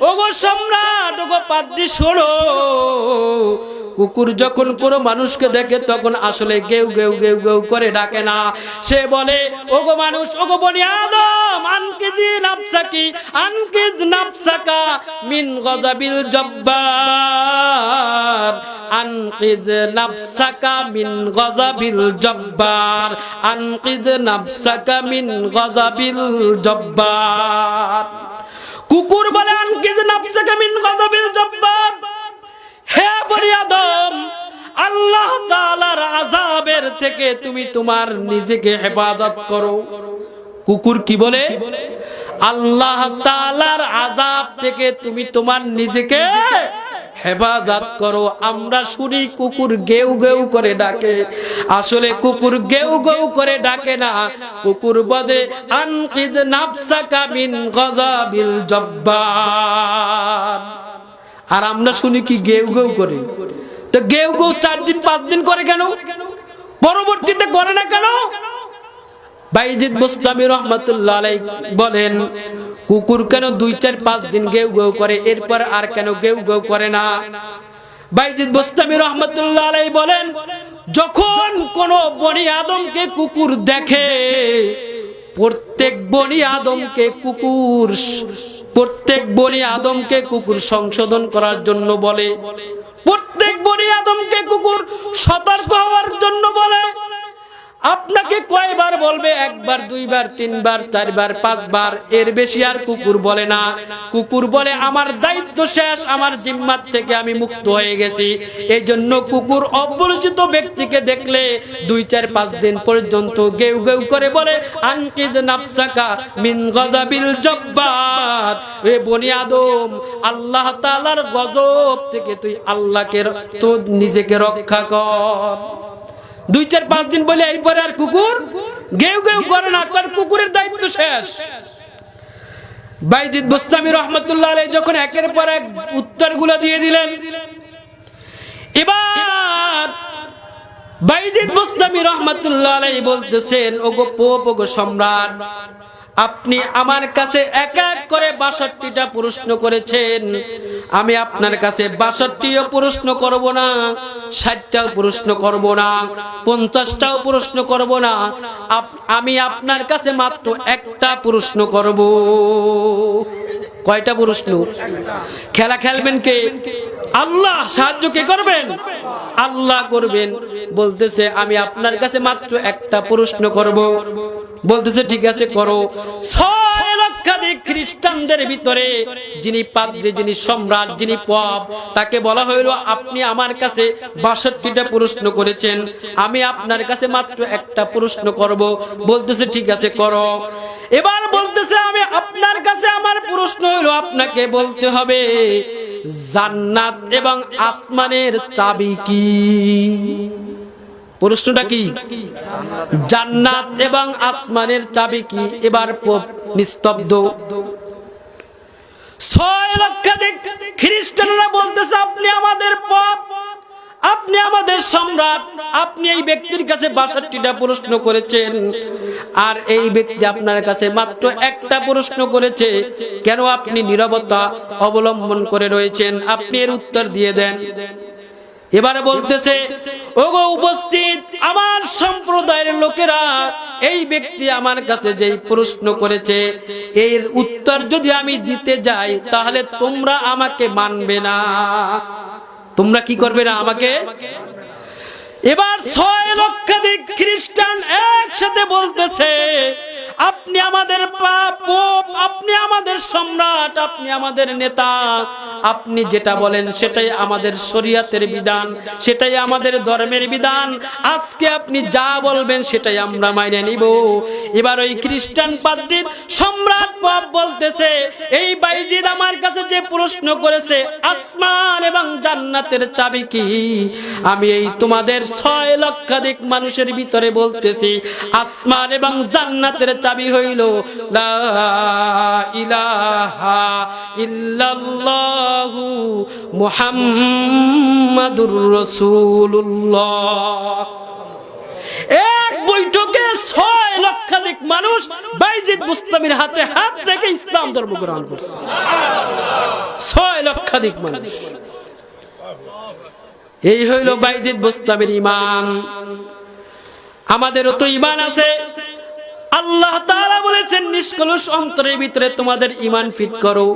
ওগো সম্রাট, ওগো পাদ্রী, শোনো, কুকুর যখন কোনো মানুষকে দেখে তখন আসলে গেউ গেউ গেউ গেউ করে ডাকে না। সে বলে, ওগো মানুষ, ওগো বনি আদম, আনকিজি নাফসাকি, আনকিজ নাফসাকা মিন গযাবিল জব্বার, আনকিজ নাফসাকা মিন গযাবিল জব্বার, আনকিজ নাফসাকা মিন গযাবিল জব্বার। কুকুর বলে, আনকিজ নাফসাকা মিন গযাবিল জব্বার, হে বনি আদম, আল্লাহ তাআলার আযাবের থেকে তুমি তোমার নিজেকে হেফাজত করো। কুকুর কি বলে? আল্লাহ তাআলার আযাব থেকে তুমি তোমার নিজেকে হেফাজত করো। আমরা শুনি কুকুর গেউ গেউ করে ডাকে, আসলে কুকুর গেউ গেউ করে ডাকে না, কুকুর বলে আনকিজ নাফসাকা মিন গাযাবিল জব্বার। আর আমরা শুনি কি গেউ গেউ করে। তো গেউ গেউ 4 দিন 5 দিন করে কেন, পরবর্তীতে করে না কেন? বাইজিদ বুস্তামি রাহমাতুল্লাহ আলাইহি বলেন কুকুর কেন 2 4 5 দিন গেউ গেউ করে, এরপর আর কেন গেউ গেউ করে না? বাইজিদ বুস্তামি রাহমাতুল্লাহ আলাইহি বলেন যখন কোন বনি আদমকে কুকুর দেখে, প্রত্যেক বনি আদমকে কুকুর সংশোধন করার জন্য বলে, প্রত্যেক বনি আদমকে কুকুর সতর্ক হওয়ার জন্য বলে। আপনাকে কয়বার বলবে? 1 বার 2 বার 3 বার 4 বার 5 বার, এর বেশি আর কুকুর বলে না। কুকুর বলে আমার দায়িত্ব শেষ, আমার জিম্মাত থেকে আমি মুক্ত হয়ে গেছি। এই জন্য কুকুর অপরিচিত ব্যক্তিকে দেখলে 2 4 5 দিন পর্যন্ত গেউ গেউ করে বলে আনকিজ নাফসাকা মিন গাযাবিল জব্বার। এ বনি আদম, আল্লাহ তাআলার গজব থেকে তুই আল্লাহকে তো নিজেকে রক্ষা কর। 2 4 5 দিন বলে এরপরে আর কুকুর গেউ গেউ করে না, কারণ কুকুরের দায়িত্ব শেষ। বাইজিদ বুস্তামি রাহমাতুল্লাহ আলাইহি যখন একের পর এক উত্তরগুলো দিয়ে দিলেন, এবার বাইজিদ বুস্তামি রাহমাতুল্লাহ আলাইহি বলতেছেন ওগো পোপ, ওগো সম্রাট, আপনি আমার কাছে এক এক করে 62টা প্রশ্ন করেছেন, আমি আপনার কাছে 62ও প্রশ্ন করব না, 60টাও প্রশ্ন করব না, 50টাও প্রশ্ন করব না, আমি আপনার কাছে মাত্র একটা প্রশ্ন করব। কয়টা প্রশ্ন? খেলা খেলবেন কে? আল্লাহ। সাহায্য কে করবেন? আল্লাহ করবেন। বলতেছে আমি আপনার কাছে মাত্র একটা প্রশ্ন করব। বলতেছে ঠিক আছে করো। 6 লক্ষাধিক খ্রিস্টানদের ভিতরে যিনি পাদ্রী, যিনি সম্রাট, যিনি পপ, তাকে বলা হইলো আপনি আমার কাছে 62টা প্রশ্ন করেছেন, আমি আপনার কাছে মাত্র একটা প্রশ্ন করব। বলতেছে ঠিক আছে করো। এবার বলতেছে আমি আপনার কাছে আমার প্রশ্ন হইলো আপনাকে বলতে হবে জান্নাত এবং আসমানের চাবি কি? প্রশ্নটা কি? জান্নাত এবং আসমানের চাবি কি? এবার পোপ নিস্তব্ধ। 6 লক্ষাধিক খ্রিস্টানরা বলতেছে আপনি আমাদের পপ, আপনি আমাদের সম্রাট, আপনি এই ব্যক্তির কাছে 62টা প্রশ্ন করেছেন, আর এই ব্যক্তি আপনার কাছে মাত্র একটা প্রশ্ন করেছে, কেন আপনি নীরবতা অবলম্বন করে রয়েছেন? আপনি এর উত্তর দিয়ে দেন। এবারে বলতেছে ওগো উপস্থিত আমার সম্প্রদায়ের লোকেরা, এই ব্যক্তি আমার কাছে যেই প্রশ্ন করেছে এর উত্তর যদি আমি দিতে যাই তাহলে তোমরা আমাকে মানবে না। তোমরা কি করবে না? আমাকে। এবার 6 লক্ষাধিক খ্রিস্টান একসাথে বলতেছে আপনি আমাদের পোপ, আপনি আমাদের সম্রাট, আপনি আমাদের নেতা, আপনি যেটা বলেন সেটাই আমাদের শরীয়তের বিধান, সেটাই আমাদের ধর্মের বিধান, আজকে আপনি যা বলবেন সেটাই আমরা মাইনে নিব। এবার ওই খ্রিস্টান পাদ্রীর সম্রাট পপ বলতেছে এই বাইজিদ আমার কাছে যে প্রশ্ন করেছে আসমান এবং জান্নাতের চাবি কি, আমি এই তোমাদের 6 লক্ষাধিক মানুষের ভিতরে বলতেছি আসমান এবং জান্নাতের চাবি হইল লা ইলাহা ইল্লাল্লাহু মুহাম্মাদুর রাসূলুল্লাহ। এক বৈঠকে 6 লক্ষাধিক মানুষ বাইজিদ বুস্তামির হাতে হাত রেখে ইসলাম ধর্ম গ্রহণ করছে। 6 লক্ষাধিক মানুষ। এই হইল বাইজিদ বুস্তামির ঈমান। আমাদেরও তো ঈমান আছে। আল্লাহ তাআলা বলেছেন নিষ্কলুষ অন্তরের ভিতরে তোমাদের ঈমান ফিট করো।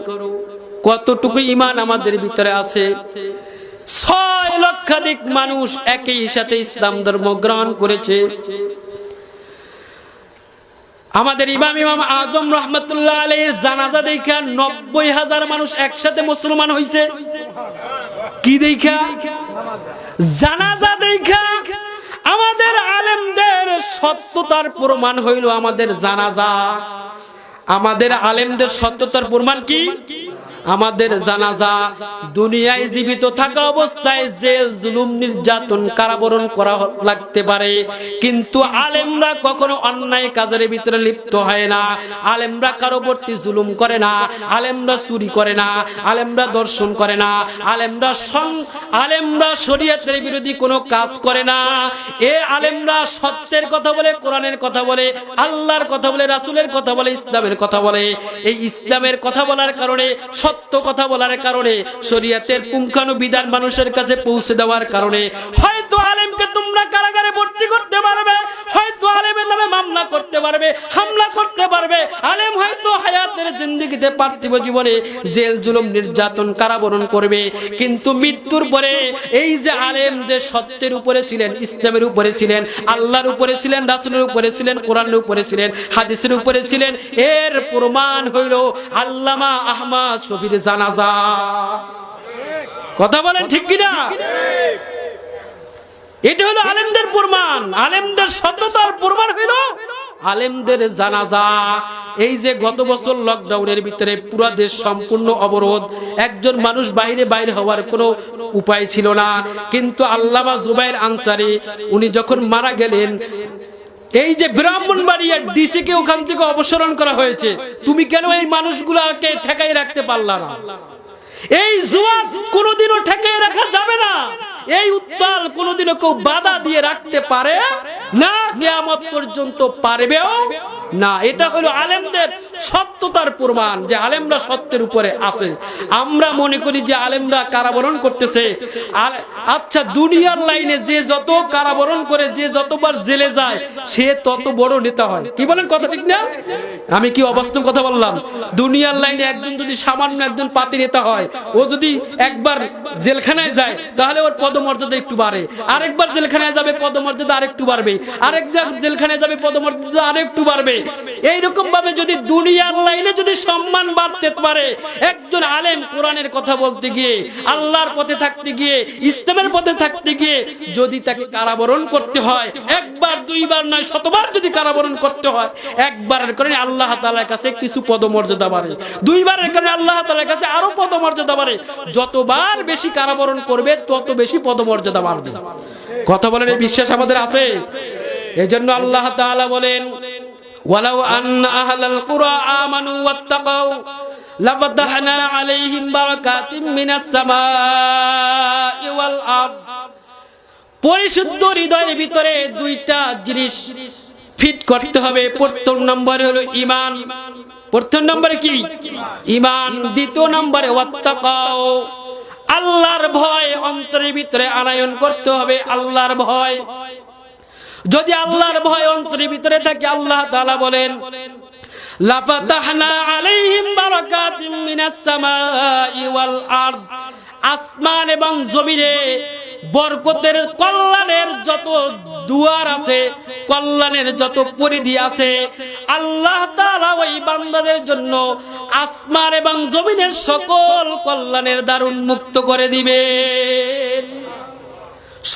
কতটুকু ঈমান আমাদের ভিতরে আছে? 6 লক্ষাধিক মানুষ একই সাথে ইসলাম ধর্ম গ্রহণ করেছে। আমাদের ইমাম আজম রহমতুল্লাহ আলাইহির জানাজা দেখা 90,000 মানুষ একসাথে মুসলমান হইছে। কি দেখা? জানাজা দেখা আমাদের আলেমদের সত্যতার প্রমাণ হইল আমাদের জানাজা। আমাদের আলেমদের সত্যতার প্রমাণ কি? আমাদের জানাজা। দুনিয়ায় জীবিত থাকা অবস্থায় জেল জুলুম নির্যাতন কারাবরণ করা লাগতে পারে, কিন্তু আলেমরা কখনো অন্যায় কাজের ভিতরে লিপ্ত হয় না। আলেমরা কারো প্রতি জুলুম করে না, আলেমরা চুরি করে না, আলেমরা দর্শন করে না, আলেমরা শরীয়তের বিরোধী কোনো কাজ করে না। এ আলেমরা সত্যের কথা বলে, কোরআনের কথা বলে, আল্লাহর কথা বলে, রাসূলের কথা বলে, ইসলামের কথা বলে। এই ইসলামের কথা বলার কারণে, সত্য কথা বলার কারণে, শরীয়তের পুঙ্খানুবিধান মানুষের কাছে পৌঁছে দেওয়ার কারণে হয়তো আলেমকে তোমরা কারাগারে ভর্তি করতে পারবে, হয়তো আলেমের নামে মামলা করতে পারবে, হামলা করতে পারবে। আলেম হয়তো হায়াতের জিন্দেগিতে পার্থিব জীবনে জেল জুলুম নির্যাতন কারাবরণ করবে, কিন্তু মৃত্যুর পরে এই যে আলেম যে সত্যের উপরে ছিলেন, ইসলামের উপরে ছিলেন, আল্লাহর উপরে ছিলেন, রাসূলের উপরে ছিলেন, কোরআনের উপরে ছিলেন, হাদিসের উপরে ছিলেন, এর প্রমাণ হইল আল্লামা আহমদ শফীর জানাজা। কথা বলেন ঠিক কিনা? এটা হলো আলেমদের প্রমাণ, আলেমদের সত্যতার প্রমাণ হইল আলেমদের জানাজা। এই যে গত বছর লকডাউনের ভিতরে পুরো দেশ সম্পূর্ণ অবরোধ, একজন মানুষ বাইরে হওয়ার কোনো উপায় ছিল না, কিন্তু আল্লামা জুবায়ের আনসারী উনি যখন মারা গেলেন, এই যে ব্রাহ্মণবাড়িয়া ডিসি কে ওখান থেকে অপসারণ করা হয়েছে, তুমি কেন এই মানুষগুলোকে ঠেকাই রাখতে পারলা না? এই জুয়া কোনোদিনও ঠেকাই রাখা যাবে না, এই উত্তাল কোনোদিনও কেউ বাধা দিয়ে রাখতে পারে না, কিয়ামত পর্যন্ত পারবেও না। এটা হলো আলেমদের সত্যতার প্রমাণ যে আলেমরা সত্যের উপরে আছে। আমরা মনে করি যে আলেমরা কারাবরণ করতেছে। আচ্ছা, দুনিয়ার লাইনে যে যত কারাবরণ করে, যে যতবার জেলে যায়, সে তত বড় নেতা হয়। কি বলেন, কথা ঠিক না? আমি কি অবাস্তব কথা বললাম? দুনিয়ার লাইনে একজন যদি সামান্য একজন পাতি নেতা হয়, ও যদি একবার জেলখানায় যায় তাহলে ওর পদমর্যাদা একটু বাড়ে, আরেকবার জেলখানায় যাবে পদমর্যাদা আরেকটু বাড়বে, আরেকবার জেলখানায় যাবে পদমর্যাদা আরেকটু বাড়বে। এইরকম ভাবে যদি দুনিয়ার লাইনে যদি সম্মান বাড়তে পারে, একজন আলেম কোরআনের কথা বলতে গিয়ে, আল্লাহর পথে থাকতে গিয়ে, ইসলামের পথে থাকতে গিয়ে যদি তাকে কারাবরণ করতে হয়, একবার দুইবার নয় শতবার যদি কারাবরণ করতে হয়, একবারের কারণে আল্লাহ তাআলার কাছে কিছু পদমর্যাদা বাড়ে, দুইবারের কারণে আল্লাহ তাআলার কাছে আরো পদমর্যাদা বাড়ে। যতবার বেশি কারাবরণ করবে তত বেশি পদমর্যাদা বাড়বে। কথা বলেন, এই বিশ্বাস আমাদের আছে। এজন্য আল্লাহ তাআলা বলেন, ওয়ালাউ আন্না আহলাল কুরা আমানু ওয়াত্তাকাউ লাফাতাহনা আলাইহিম বারাকাতিম মিনাস সামাই ওয়াল আরদ। পরিশুদ্ধ হৃদয়ের ভিতরে দুইটা জিনিস ফিট করতে হবে। প্রথম নম্বরে হলো ঈমান। প্রথম নম্বরে কি? ঈমান। দ্বিতীয় নম্বরে ওয়াত্তাকাউ, আল্লাহর ভয় অন্তরের ভিতরে আনায়ন করতে হবে। আল্লাহর ভয়, যদি আল্লাহর ভয় অন্তরের ভিতরে থাকে, আল্লাহ তাআলা বলেন লাফাতাহনা আলাইহিম বারাকাতিম মিনাস সামাই ওয়াল আরদ, আসমান এবং জমিনে বরকতের, কল্যাণের যত দুয়ার আছে, কল্যাণের যত পরিধি আছে, আল্লাহ তাআলা ওই বান্দাদের জন্য আসমান এবং জমিনের সকল কল্যাণের দ্বার উন্মুক্ত করে দিবেন।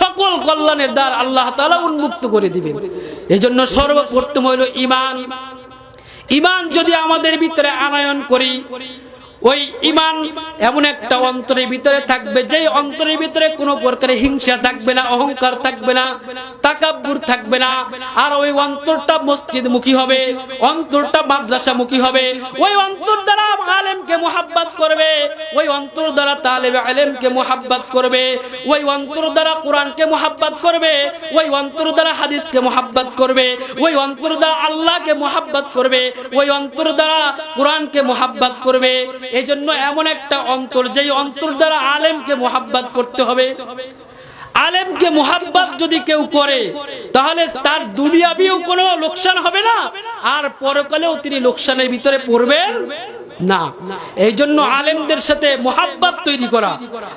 সকল কল্যাণের দ্বার আল্লাহ তাআলা উন্মুক্ত করে দিবেন। এজন্য সর্বপ্রথম হইল ঈমান। ঈমান যদি আমাদের ভিতরে আনয়ন করি, ওই ঈমান এমন একটা অন্তরের ভিতরে থাকবে, যেই অন্তরের ভিতরে কোনো প্রকারের হিংসা থাকবে না, অহংকার থাকবে না, তাকাব্বুর থাকবে না। আর ওই অন্তরটা মসজিদমুখী হবে, অন্তরটা মাদ্রাসামুখী হবে। ওই অন্তর দ্বারা আলেমকে মুহাব্বত করবে, ওই অন্তর দ্বারা তালেবে ইলমকে মুহাব্বত করবে, ওই অন্তর দ্বারা কোরআনকে মুহাব্বত করবে, ওই অন্তর দ্বারা হাদিসকে মুহাব্বত করবে, ওই অন্তর দ্বারা আল্লাহকে মুহাব্বত করবে, ওই অন্তর দ্বারা কোরআনকে মুহাব্বত করবে। এই জন্য এমন একটা অন্তর, যেই অন্তর দ্বারা আলেমকে মুহাব্বত করতে হবে। আলেমকে মুহাব্বত যদি কেউ করে, তাহলে তার দুনিয়াবিও কোনো লোকসান হবে না, আর পরকালেও তিনি লোকসানের ভিতরে পড়বেন না। এই জন্য আলেমদের সাথে মুহাব্বত তৈরি করা।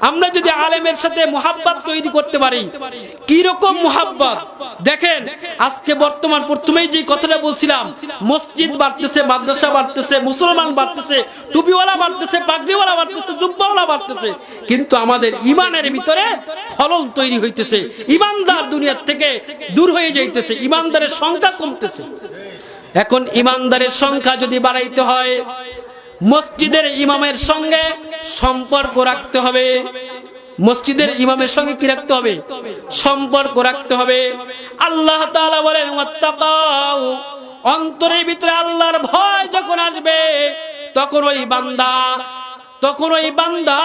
আমরা যদি আলেমের সাথে মুহাব্বত তৈরি করতে পারি, কি রকম মুহাব্বত দেখেন। আজকে বর্তমান প্রথমেই যে কথাটা বলছিলাম, মসজিদ বাড়তেছে, মাদ্রাসা বাড়তেছে, মুসলমান বাড়তেছে, টুপিওয়ালা বাড়তেছে, পাগড়িওয়ালা বাড়তেছে, জুব্বাওয়ালা বাড়তেছে, কিন্তু আমাদের ইমানের ভিতরে খলল তৈরি হইতেছে। ইমানদার দুনিয়ার থেকে দূর হয়ে যাইতেছে, ইমানদারের সংখ্যা কমতেছে। এখন ইমানদারের সংখ্যা যদি বাড়াইতে হয়, মসজিদের ইমামের সঙ্গে সম্পর্ক রাখতে হবে। মসজিদের ইমামের সঙ্গে কি রাখতে হবে? সম্পর্ক রাখতে হবে। আল্লাহ তাআলা বলেন ওয়াত্তাকাউ, অন্তরের ভিতরে আল্লাহর ভয় যখন আসবে তখন ওই বান্দা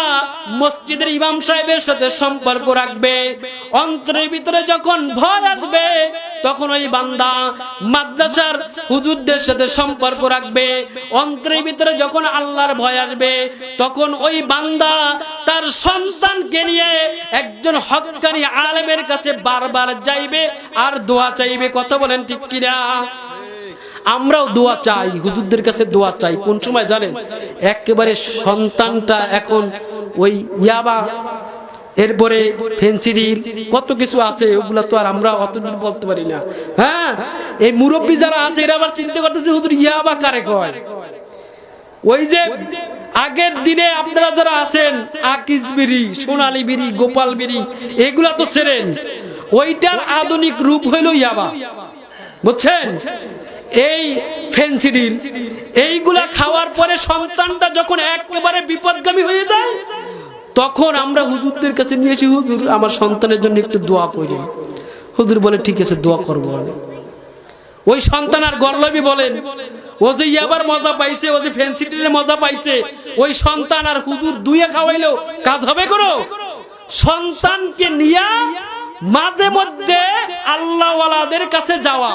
মসজিদের ইমাম সাহেবের সাথে সম্পর্ক রাখবে। অন্তরের ভিতরে যখন ভয় আসবে তখন ওই বান্দা মাদ্রাসার হুজুরদের সাথে সম্পর্ক রাখবে। অন্তরের ভিতরে যখন আল্লাহর ভয় আসবে তখন ওই বান্দা তার সন্তানকে নিয়ে একজন হক্কানি আলেমের কাছে বারবার যাইবে আর দোয়া চাইবে। কথা বলেন ঠিক কিনা? আমরাও দোয়া চাই, হুজুরদের কাছে দোয়া চাই। কোন সময় জানেন? একেবারে সন্তানটা এখন ওই ইয়াবা, এরপরে ফেন্সিডিল, কত কিছু আছে, ওগুলা তো আর আমরা অতদূর বলতে পারি না। হ্যাঁ, এই মুরব্বী যারা আছে এরা আবার চিন্তা করতেছে হুজুর ইয়াবা কারে কয়। ওই যে আগের দিনে আপনারা যারা আছেন আকিস বিড়ি, সোনালী বিড়ি, গোপাল বিড়ি, এগুলা তো ছেড়েন, ওইটার আধুনিক রূপ হইল ইয়াবা, বুঝছেন? এই ফেন্সিডিল এইগুলা খাওয়ার পরে সন্তানটা যখন একেবারে বিপদগামী হয়ে যায় তখন আমরা হুজুরদের কাছে নিয়ে এসে, হুজুর আমার সন্তানের জন্য একটু দোয়া করেন। হুজুর বলে ঠিক আছে দোয়া করবো। ওই সন্তান আর গর্লবি বলেন, ও যে ইয়াবার মজা পাইছে, ও যে ফেন্সিডিলের মজা পাইছে, ওই সন্তান আর হুজুর দুইয়ে খাওয়াইলেও কাজ হবে করো। সন্তানকে নিয়ে মাঝে মধ্যে আল্লাহওয়ালাদের কাছে যাওয়া।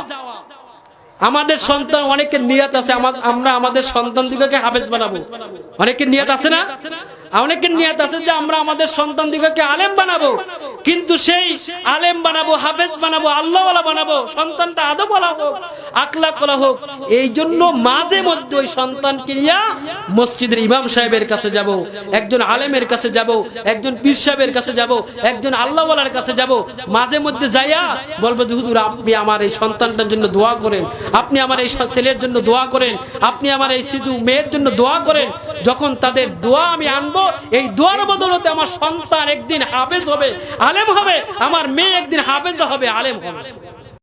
আমাদের সন্তান, অনেকের নিয়ত আছে আমরা আমাদের সন্তানদিগকে হাফেজ বানাবো, অনেকের নিয়ত আছে না? অনেকের নিয়ত আছে যে আমরা আমাদের সন্তানদিগকে আলেম বানাবো, কিন্তু সেই আলেম বানাবো, হাফেজ বানাবো, আল্লাহওয়ালা বানাবো, সন্তানটা আদবওয়ালা হোক, আখলাকওয়ালা হোক। এই জন্য মাঝে মধ্যে ওই সন্তানকে নিয়ে মসজিদের ইমাম সাহেবের কাছে যাব, একজন আলেমের কাছে যাব, একজন পীর সাহেবের কাছে যাব, একজন আল্লাহওয়ালার কাছে যাব। মাঝে মধ্যে যাইয়া বলবো যে হুজুর আপনি আমার এই সন্তানটার জন্য দোয়া করেন, আপনি আমার এই ছেলের জন্য দোয়া করেন, আপনি আমার এই শিশু মেয়ের জন্য দোয়া করেন। যখন তাদের দোয়া আমি আনবো, এই দোয়ার বদলতে আমার সন্তান একদিন হাফেজ হবে, আলেম হবে, আমার মেয়ে একদিন হাফেজ হবে, আলেম হবে।